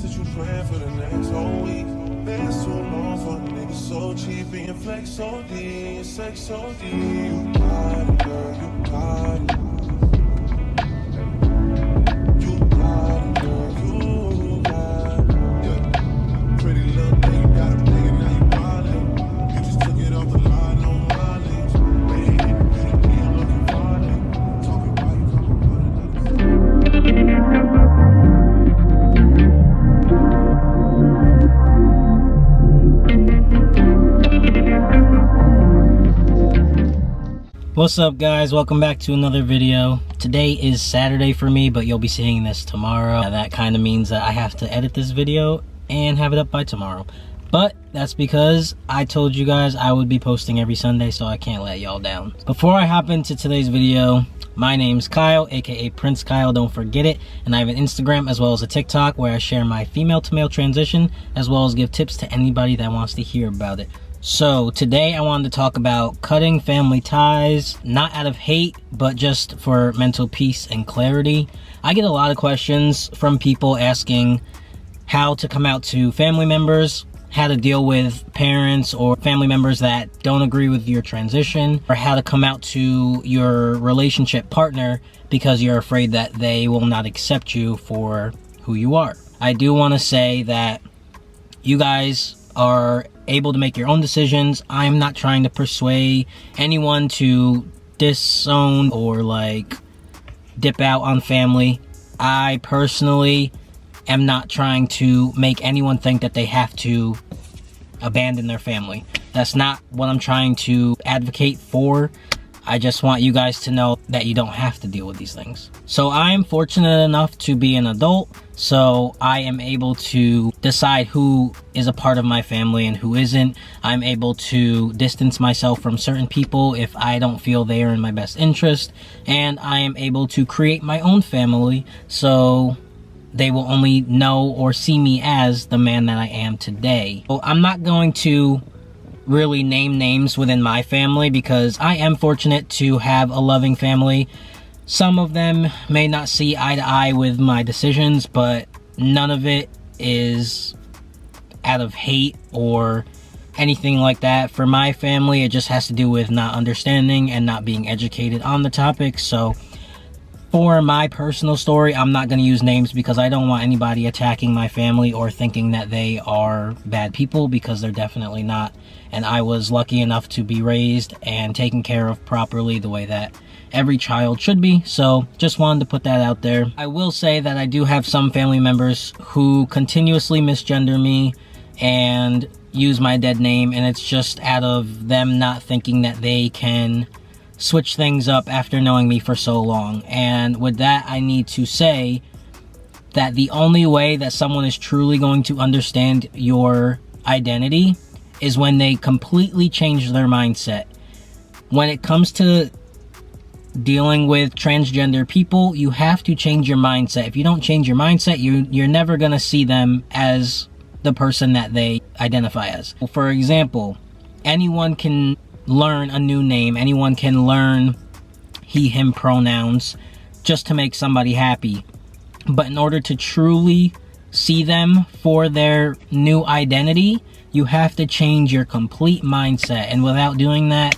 that you trying for the next whole week. Been so long for a nigga so cheap, being flex so deep, sex so deep. You got it, girl, you got it. You got it, girl, you got it. Yeah. Pretty little thing, you got a nigga, now you wildin'. You just took it off the line, no mileage. Wait, you looking violent. Talking about you coming for another. What's up, guys? Welcome back to another video. Today is Saturday for me, but you'll be seeing this tomorrow. That kind of means that I have to edit this video and have it up by tomorrow, but that's because I told you guys I would be posting every Sunday, so I can't let y'all down. Before I hop into today's video, my name's Kyle, aka Prince Kyle, don't forget it, and I have an Instagram as well as a TikTok where I share my female to male transition as well as give tips to anybody that wants to hear about it. So today I wanted to talk about cutting family ties, not out of hate, but just for mental peace and clarity. I get a lot of questions from people asking how to come out to family members, how to deal with parents or family members that don't agree with your transition, or how to come out to your relationship partner because you're afraid that they will not accept you for who you are. I do want to say that you guys are able to make your own decisions. I'm not trying to persuade anyone to disown or like dip out on family. I personally am not trying to make anyone think that they have to abandon their family. That's not what I'm trying to advocate for. I just want you guys to know that you don't have to deal with these things. So I am fortunate enough to be an adult, so I am able to decide who is a part of my family and who isn't. I'm able to distance myself from certain people if I don't feel they are in my best interest, and I am able to create my own family so they will only know or see me as the man that I am today. So I'm not going to really name names within my family because I am fortunate to have a loving family. Some of them may not see eye to eye with my decisions, but none of it is out of hate or anything like that. For my family, it just has to do with not understanding and not being educated on the topic. So for my personal story, I'm not going to use names because I don't want anybody attacking my family or thinking that they are bad people, because they're definitely not. And I was lucky enough to be raised and taken care of properly the way that every child should be. So just wanted to put that out there. I will say that I do have some family members who continuously misgender me and use my dead name, and it's just out of them not thinking that they can switch things up after knowing me for so long. And with that, I need to say that the only way that someone is truly going to understand your identity is when they completely change their mindset. When it comes to dealing with transgender people, you have to change your mindset. If you don't change your mindset, you're never gonna see them as the person that they identify as. For example, anyone can learn a new name, anyone can learn he, him pronouns just to make somebody happy. But in order to truly see them for their new identity, you have to change your complete mindset. And without doing that,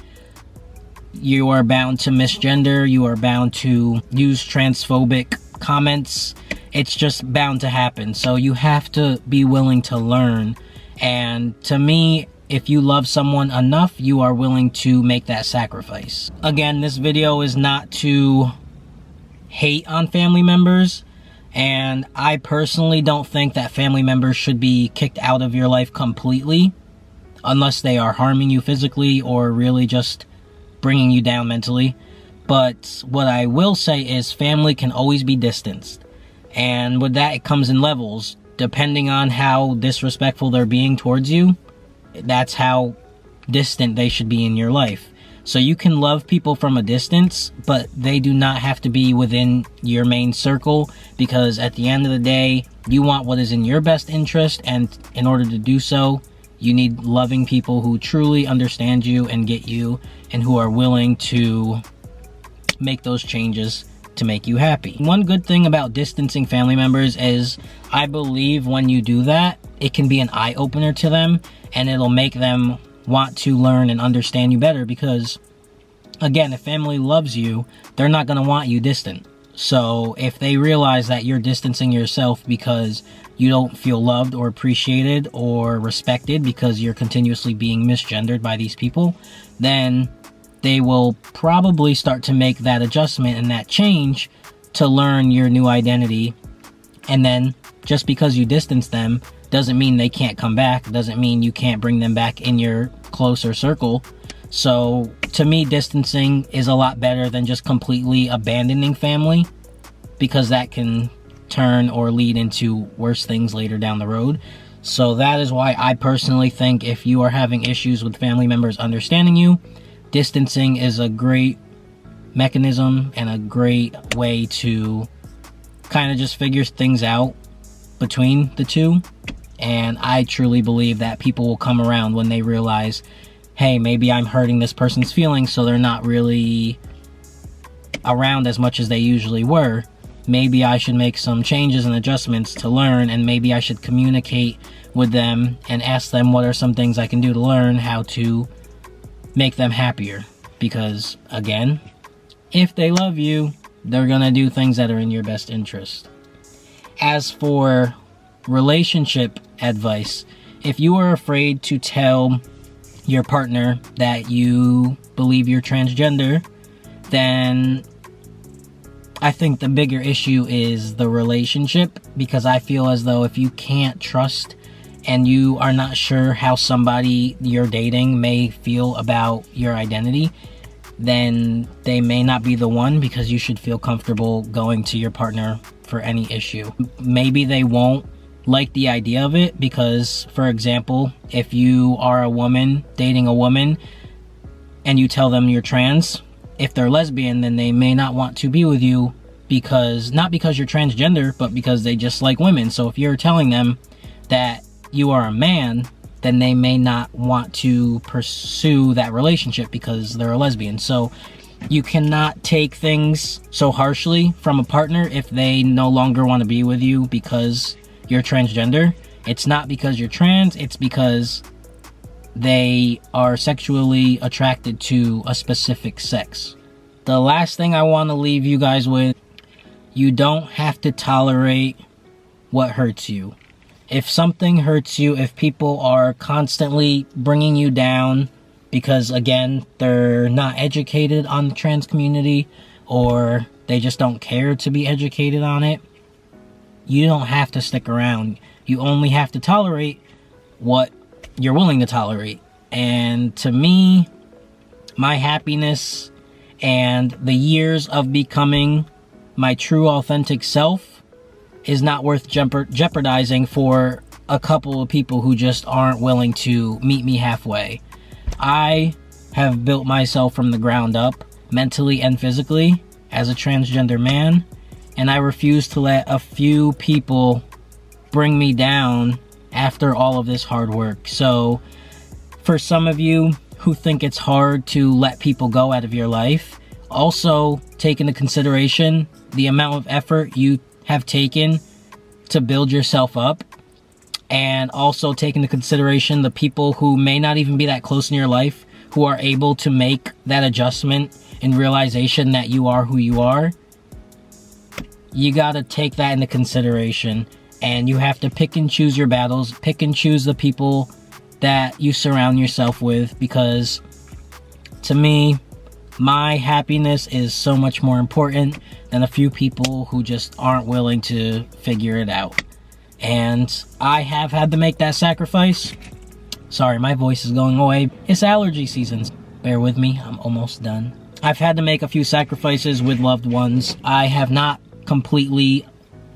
you are bound to misgender, you are bound to use transphobic comments. It's just bound to happen. So you have to be willing to learn. And to me, if you love someone enough, you are willing to make that sacrifice. Again, this video is not to hate on family members, and I personally don't think that family members should be kicked out of your life completely unless they are harming you physically or really just bringing you down mentally. But what I will say is family can always be distanced, and with that, it comes in levels. Depending on how disrespectful they're being towards you, that's how distant they should be in your life. So you can love people from a distance, but they do not have to be within your main circle, because at the end of the day, you want what is in your best interest, and in order to do so, you need loving people who truly understand you and get you, and who are willing to make those changes to make you happy. One good thing about distancing family members is I believe when you do that, it can be an eye-opener to them, and it'll make them want to learn and understand you better, because again, if family loves you, they're not going to want you distant. So if they realize that you're distancing yourself because you don't feel loved or appreciated or respected because you're continuously being misgendered by these people, then they will probably start to make that adjustment and that change to learn your new identity. And then just because you distance them doesn't mean they can't come back, doesn't mean you can't bring them back in your closer circle. So to me, distancing is a lot better than just completely abandoning family, because that can turn or lead into worse things later down the road. So that is why I personally think if you are having issues with family members understanding you, distancing is a great mechanism and a great way to kind of just figure things out between the two. And I truly believe that people will come around when they realize, hey, maybe I'm hurting this person's feelings, so they're not really around as much as they usually were. Maybe I should make some changes and adjustments to learn, and maybe I should communicate with them and ask them what are some things I can do to learn how to make them happier. Because again, if they love you, they're gonna do things that are in your best interest. As for relationship advice, if you are afraid to tell your partner that you believe you're transgender, then I think the bigger issue is the relationship, because I feel as though if you can't trust and you are not sure how somebody you're dating may feel about your identity, then they may not be the one, because you should feel comfortable going to your partner for any issue. Maybe they won't like the idea of it, because, for example, if you are a woman dating a woman and you tell them you're trans, if they're lesbian, then they may not want to be with you, because not because you're transgender, but because they just like women. So if you're telling them that you are a man, then they may not want to pursue that relationship because they're a lesbian. So you cannot take things so harshly from a partner if they no longer want to be with you because you're transgender. It's not because you're trans, it's because they are sexually attracted to a specific sex. The last thing I want to leave you guys with, you don't have to tolerate what hurts you. If something hurts you, if people are constantly bringing you down because, again, they're not educated on the trans community, or they just don't care to be educated on it, you don't have to stick around. You only have to tolerate what you're willing to tolerate. And to me, my happiness and the years of becoming my true authentic self is not worth jeopardizing for a couple of people who just aren't willing to meet me halfway. I have built myself from the ground up, mentally and physically, as a transgender man, and I refuse to let a few people bring me down after all of this hard work. So for some of you who think it's hard to let people go out of your life, also take into consideration the amount of effort you have taken to build yourself up, and also take into consideration the people who may not even be that close in your life who are able to make that adjustment and realization that you are who you are. You gotta take that into consideration, and you have to pick and choose your battles, pick and choose the people that you surround yourself with, because to me, my happiness is so much more important than a few people who just aren't willing to figure it out. And I have had to make that sacrifice. Sorry, my voice is going away. It's allergy season. Bear with me, I'm almost done. I've had to make a few sacrifices with loved ones. I have not completely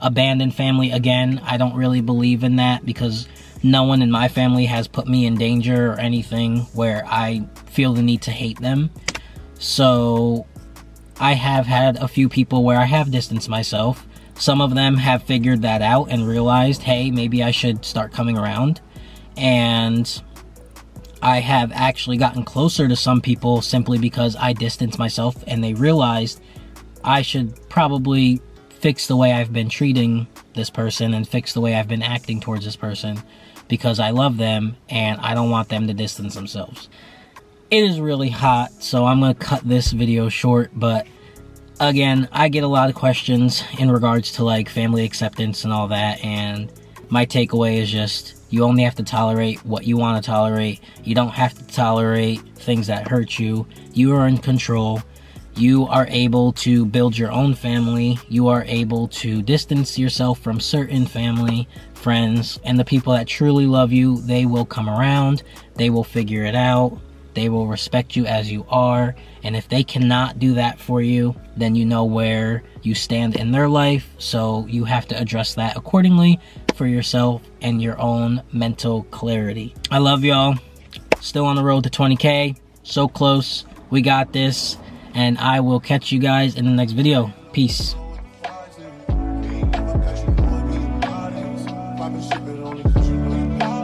abandoned family again. I don't really believe in that, because no one in my family has put me in danger or anything where I feel the need to hate them. So I have had a few people where I have distanced myself. Some of them have figured that out and realized, hey, maybe I should start coming around. And I have actually gotten closer to some people simply because I distanced myself and they realized I should probably fix the way I've been treating this person and fix the way I've been acting towards this person, because I love them and I don't want them to distance themselves. It is really hot, so I'm going to cut this video short, but again, I get a lot of questions in regards to like family acceptance and all that, and my takeaway is just, you only have to tolerate what you want to tolerate. You don't have to tolerate things that hurt you. You are in control. You are able to build your own family. You are able to distance yourself from certain family, friends, and the people that truly love you. They will come around. They will figure it out. They will respect you as you are. And if they cannot do that for you, then you know where you stand in their life. So you have to address that accordingly for yourself and your own mental clarity. I love y'all. Still on the road to 20K. So close. We got this. And I will catch you guys in the next video. Peace. Poppin' shit, but only 'cause you know you got